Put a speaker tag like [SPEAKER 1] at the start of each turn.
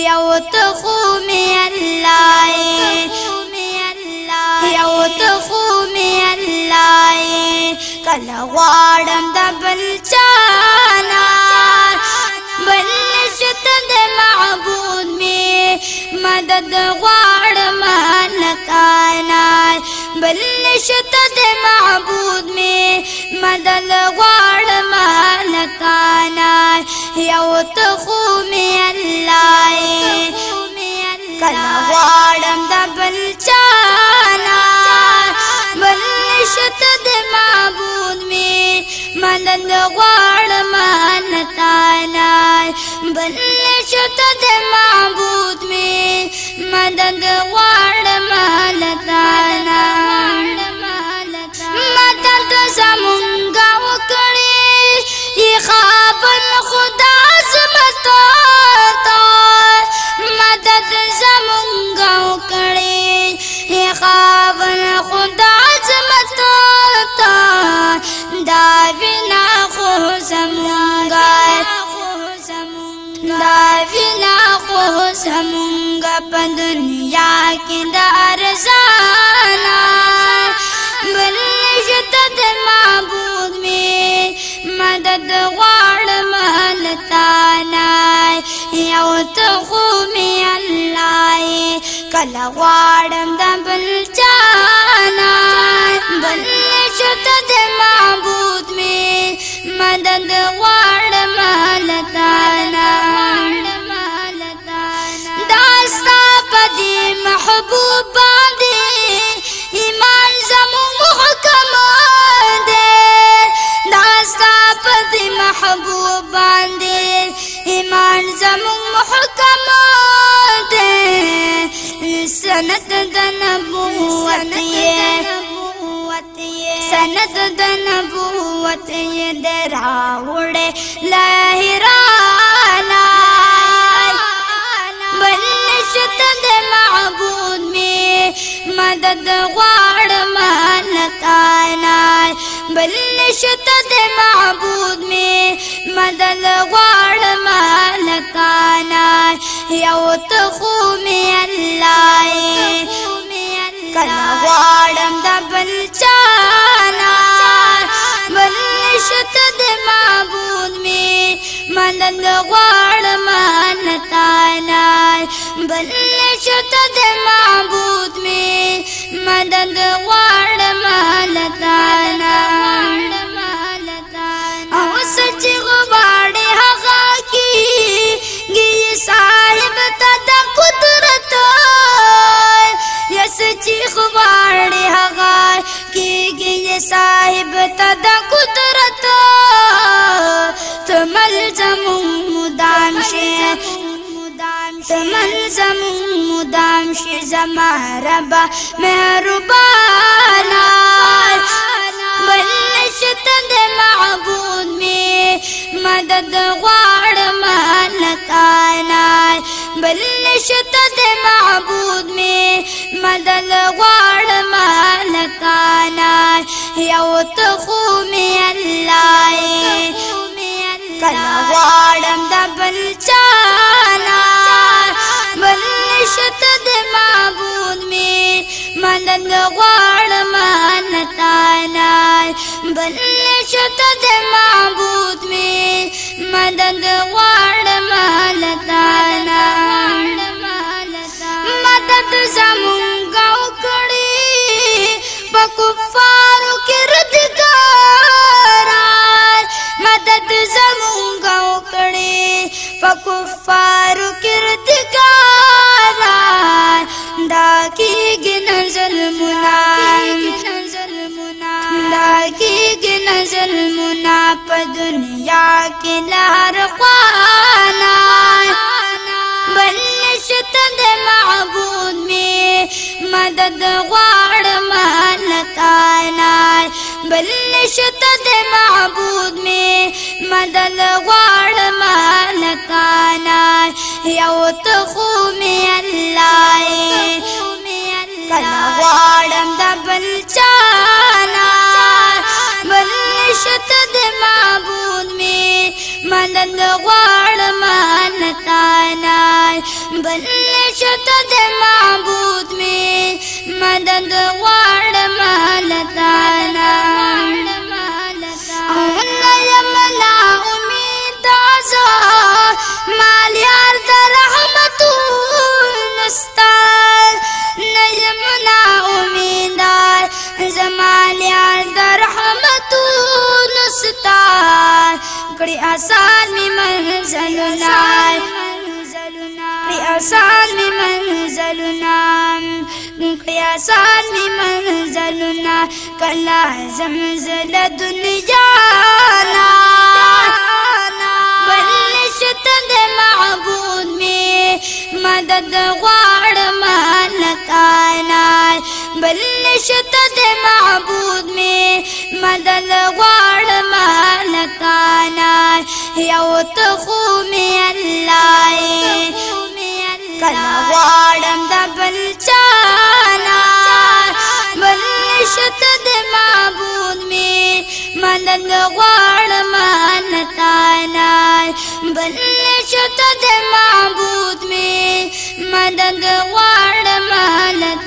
[SPEAKER 1] یو ته خو مې الله یو ته خو مې الله کله غواړم د بل چانا بل نشته د معبود مې مدد غواړم لکانا بل نشته د معبود مې مدد غواړم لکانا یو ته خو مې الله کله غواړم د بل چانا بل نشته د معبود مې مدد غواړم لکانا بل نشته د معبود مې مدد غواړم لکانا مدد زمونږه وکړي خاون خدا عظمتو ته مدد زمونږه وکړي خاون خدا عظمتو ته دا وینا خو زمونږه دا وینا خو زمونږه په دنیا کې د ارزانا بل نشته د معبود مې مدد غواړم لتانا یو ته خو مې الله کله غواړم د بل چانا بل نشته د معبود مې مدد غواړم لتانا دا ستا په دې محبوب باندې ایمان زموږ محکم دی دا ستا په دې محبوب باندې ایمان زموږ محکم دی سند د نبوت یې سند د نبوت یې دراوړې لهرانا بل نشته د معبود مې مدد غواړم لکانا بل نشته د معبود مې مدد غواړم لکانا یو ته خو مې الله کله غواړم د بل چانا بل نشته د معبود مې مدد غواړم لکانا بل نشته د معبود مې مدد غواړم لکانا او سچ غواړي هغه کیږي صاحب ته د قدرت یا سچ غواړي هغه کیږي صاحب ته د قدرت تمل زمون مدام شي تمل زمون مدام شي زما ربا مهربانا بل نشته د معبود مې مدد غواړم لکانا بل نشته د معبود مې مدد غواړم لکانا یو ته خو مې الله کله غواړم د بل چانا بل نشته د معبود مې مدد غواړم لکانا بل نشته د معبود مې مدد غواړم لکانا مدد زمونږه وکړي په کفارو کې ردګاران مدد زمونږه وکړي په کفارو کې ردګاران دا کېږي نه ظلمونه دا کېږي نه ظلمونه په دنیا کې له هر خوانا بل نشته د معبود مې مدد غواړم لکانا بل نشته د معبود مې مدد غواړم لکانا یو ته خو مې الله کله غواړم د بل چانا بل نشته د معبود مې مدد غواړم نتانا بل نشت د معبود میں مدد غواړم لتانا او نیم نا امید ازا مال یار در رحمتو نستا نیم نا امید زمال یار در رحمتو نستا کڑی آسان می منزلنا آسان می منزلنا کڑی آسان می منزلنا کلا زمزل دنیانا بلشت د معبود میں مدد غواړم لتانا بلشت د معبود میں مدد غواړم لتانا یو ته خو می الله کلا غواړم د بل چانا بل نشت د معبود میں مدد غواړم لتانا بل نشت د معبود میں مدد غواړم لتانا